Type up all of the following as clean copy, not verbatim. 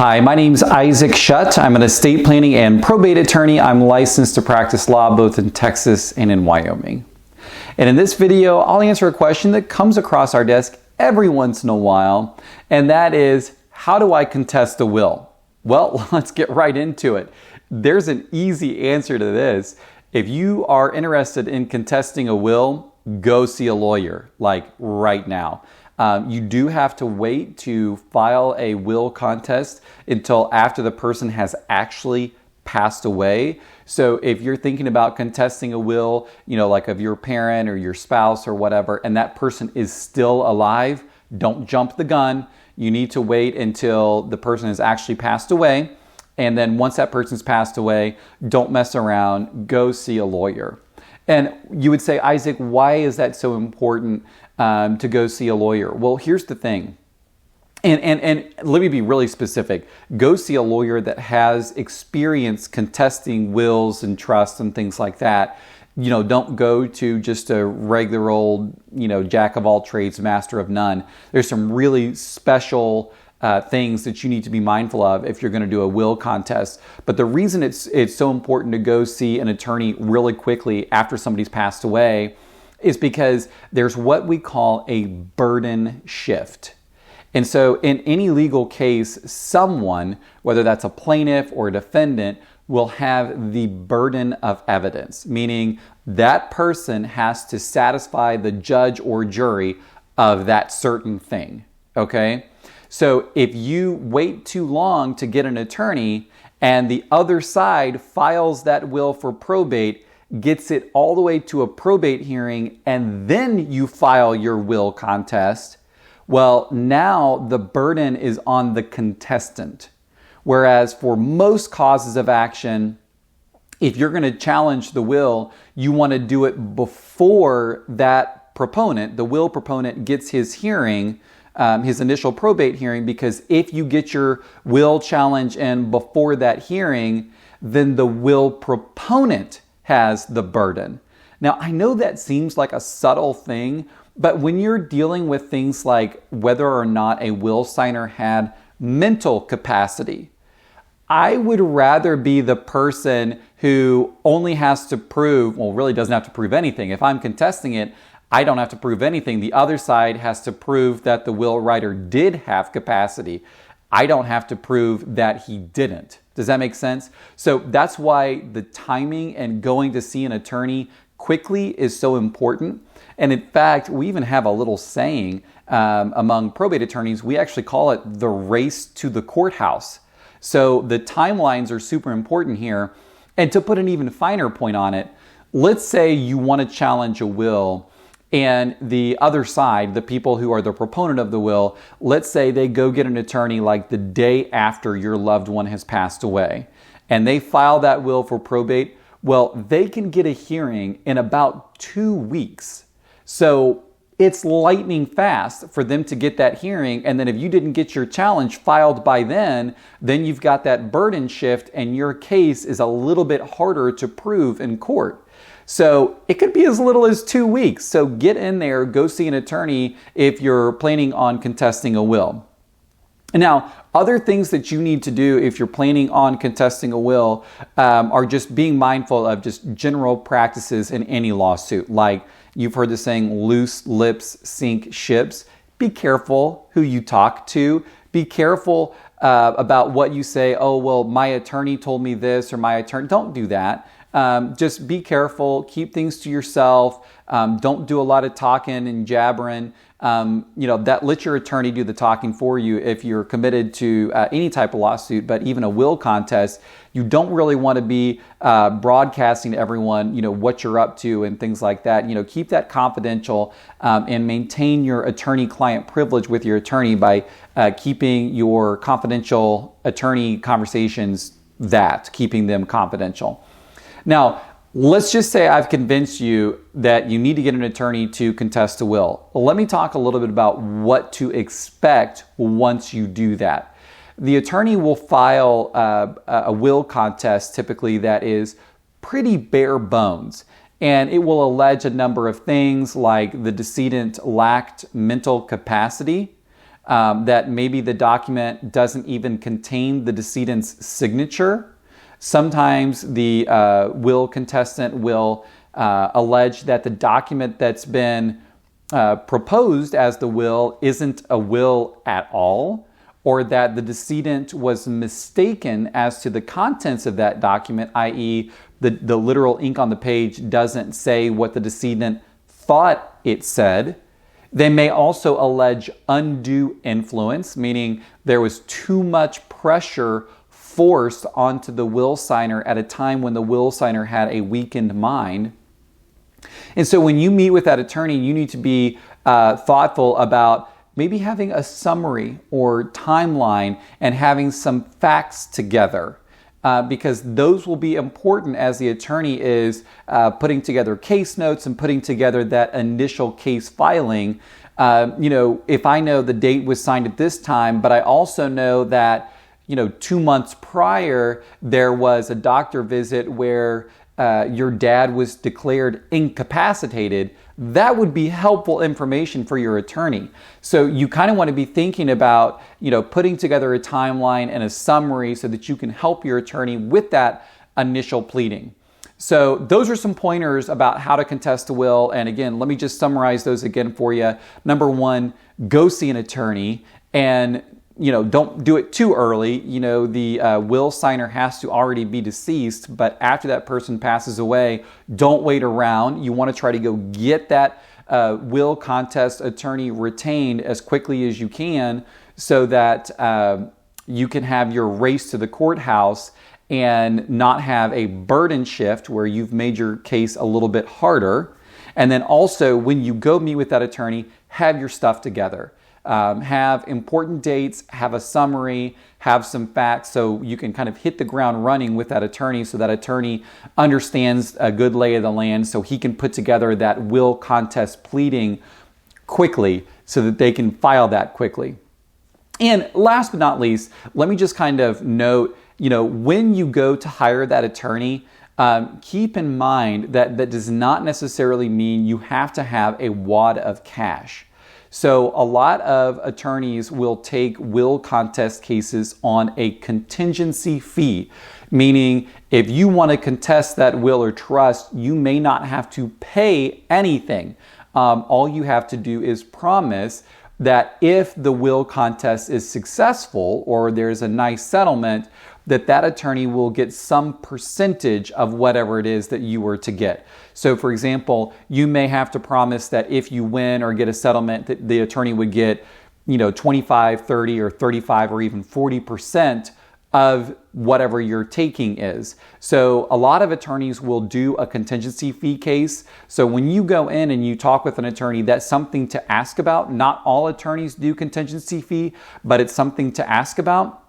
Hi, my name's Isaac Shutt. I'm an estate planning and probate attorney. I'm licensed to practice law both in Texas and in Wyoming. And in this video, I'll answer a question that comes across our desk every once in a while, and that is, how do I contest a will? Well, let's get right into it. There's an easy answer to this. If you are interested in contesting a will, go see a lawyer, like right now. You do have to wait to file a will contest until after the person has actually passed away. So if you're thinking about contesting a will, like of your parent or your spouse or whatever, and that person is still alive, don't jump the gun. You need to wait until the person has actually passed away. And then once that person's passed away, don't mess around, go see a lawyer. And you would say, Isaac, why is that so important to go see a lawyer? Well, here's the thing. And let me be really specific. Go see a lawyer that has experience contesting wills and trusts and things like that. Don't go to just a regular old, jack of all trades, master of none. There's some really special things that you need to be mindful of if you're going to do a will contest. But the reason it's so important to go see an attorney really quickly after somebody's passed away is because there's what we call a burden shift. And so in any legal case, someone, whether that's a plaintiff or a defendant, will have the burden of evidence, meaning that person has to satisfy the judge or jury of that certain thing, okay? So if you wait too long to get an attorney and the other side files that will for probate, gets it all the way to a probate hearing, and then you file your will contest, well, now the burden is on the contestant. Whereas for most causes of action, if you're going to challenge the will, you want to do it before that proponent, the will proponent, gets his hearing, his initial probate hearing, because if you get your will challenge in before that hearing, then the will proponent has the burden. Now, I know that seems like a subtle thing, but when you're dealing with things like whether or not a will signer had mental capacity, I would rather be the person who only has to prove, well, really doesn't have to prove anything. If I'm contesting it, I don't have to prove anything. The other side has to prove that the will writer did have capacity. I don't have to prove that he didn't. Does that make sense? So that's why the timing and going to see an attorney quickly is so important. And in fact, we even have a little saying among probate attorneys. We actually call it the race to the courthouse. So the timelines are super important here. And to put an even finer point on it, let's say you want to challenge a will, and the other side, the people who are the proponent of the will, let's say they go get an attorney like the day after your loved one has passed away, and they file that will for probate. Well, they can get a hearing in about 2 weeks. So it's lightning fast for them to get that hearing. And then if you didn't get your challenge filed by then you've got that burden shift, and your case is a little bit harder to prove in court. So it could be as little as 2 weeks. So get in there, go see an attorney if you're planning on contesting a will. And now, other things that you need to do if you're planning on contesting a will are just being mindful of just general practices in any lawsuit. Like you've heard the saying, loose lips sink ships. Be careful who you talk to. Be careful about what you say. Oh, well, my attorney told me this, or my attorney. Don't do that. Just be careful, keep things to yourself. Don't do a lot of talking and jabbering. Let your attorney do the talking for you if you're committed to any type of lawsuit, but even a will contest, you don't really want to be broadcasting to everyone, what you're up to and things like that. Keep that confidential and maintain your attorney-client privilege with your attorney by keeping your confidential attorney conversations keeping them confidential. Now, let's just say I've convinced you that you need to get an attorney to contest a will. Let me talk a little bit about what to expect once you do that. The attorney will file a will contest typically that is pretty bare bones, and it will allege a number of things like the decedent lacked mental capacity, that maybe the document doesn't even contain the decedent's signature. Sometimes the will contestant will allege that the document that's been proposed as the will isn't a will at all, or that the decedent was mistaken as to the contents of that document, i.e. the literal ink on the page doesn't say what the decedent thought it said. They may also allege undue influence, meaning there was too much pressure forced onto the will signer at a time when the will signer had a weakened mind. And so when you meet with that attorney, you need to be thoughtful about maybe having a summary or timeline and having some facts together, because those will be important as the attorney is putting together case notes and putting together that initial case filing. If I know the date was signed at this time, but I also know that 2 months prior there was a doctor visit where your dad was declared incapacitated, that would be helpful information for your attorney. So you kind of want to be thinking about, putting together a timeline and a summary so that you can help your attorney with that initial pleading. So those are some pointers about how to contest a will. And again, let me just summarize those again for you. Number one, go see an attorney, and don't do it too early. The will signer has to already be deceased, but after that person passes away, don't wait around. You want to try to go get that will contest attorney retained as quickly as you can so that you can have your race to the courthouse and not have a burden shift where you've made your case a little bit harder. And then also, when you go meet with that attorney, have your stuff together. Have important dates, have a summary, have some facts so you can kind of hit the ground running with that attorney, so that attorney understands a good lay of the land so he can put together that will contest pleading quickly so that they can file that quickly. And last but not least, let me just kind of note, when you go to hire that attorney, keep in mind that that does not necessarily mean you have to have a wad of cash. So a lot of attorneys will take will contest cases on a contingency fee, meaning if you want to contest that will or trust, you may not have to pay anything. All you have to do is promise that if the will contest is successful or there's a nice settlement, that attorney will get some percentage of whatever it is that you were to get. So for example, you may have to promise that if you win or get a settlement, that the attorney would get 25, 30, or 35, or even 40% of whatever your taking is. So a lot of attorneys will do a contingency fee case. So when you go in and you talk with an attorney, that's something to ask about. Not all attorneys do contingency fee, but it's something to ask about.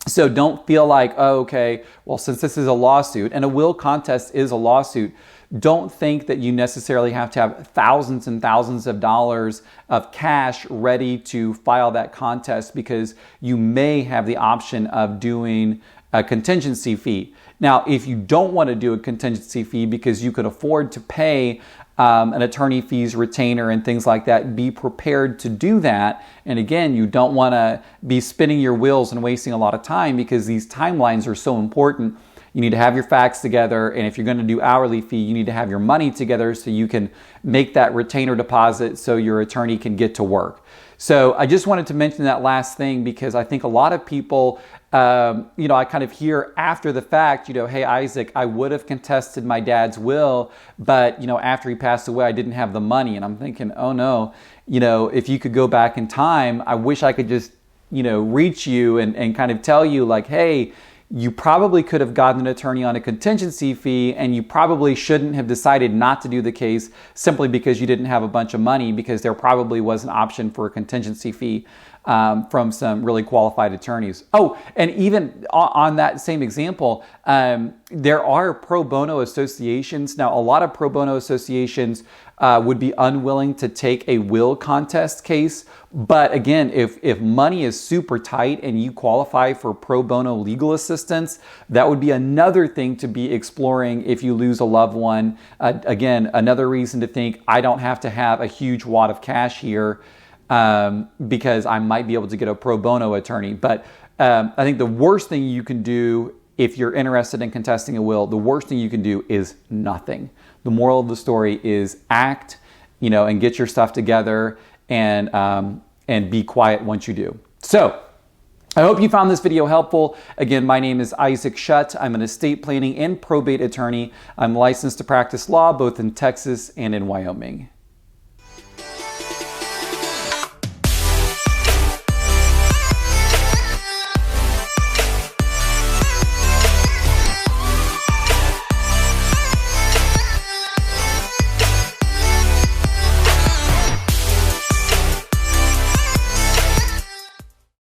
So don't feel like, oh, okay, well, since this is a lawsuit, and a will contest is a lawsuit, don't think that you necessarily have to have thousands and thousands of dollars of cash ready to file that contest, because you may have the option of doing a contingency fee. Now, if you don't want to do a contingency fee because you could afford to pay an attorney fees retainer and things like that, be prepared to do that. And again, you don't want to be spinning your wheels and wasting a lot of time, because these timelines are so important. You need to have your facts together, and if you're going to do hourly fee, you need to have your money together so you can make that retainer deposit so your attorney can get to work. So I just wanted to mention that last thing, because I think a lot of people, I kind of hear after the fact, hey, Isaac, I would have contested my dad's will, but, after he passed away, I didn't have the money. And I'm thinking, oh no, if you could go back in time, I wish I could just, reach you and kind of tell you like, hey, you probably could have gotten an attorney on a contingency fee, and you probably shouldn't have decided not to do the case simply because you didn't have a bunch of money, because there probably was an option for a contingency fee from some really qualified attorneys. Oh, and even on that same example, there are pro bono associations. Now, a lot of pro bono associations would be unwilling to take a will contest case. But again, if money is super tight and you qualify for pro bono legal assistance, that would be another thing to be exploring if you lose a loved one. Again, another reason to think, I don't have to have a huge wad of cash here. because I might be able to get a pro bono attorney. But I think the worst thing you can do if you're interested in contesting a will, the worst thing you can do is nothing. The moral of the story is act, and get your stuff together, and be quiet once you do. So I hope you found this video helpful. Again, my name is Isaac Shutt. I'm an estate planning and probate attorney. I'm licensed to practice law both in Texas and in Wyoming.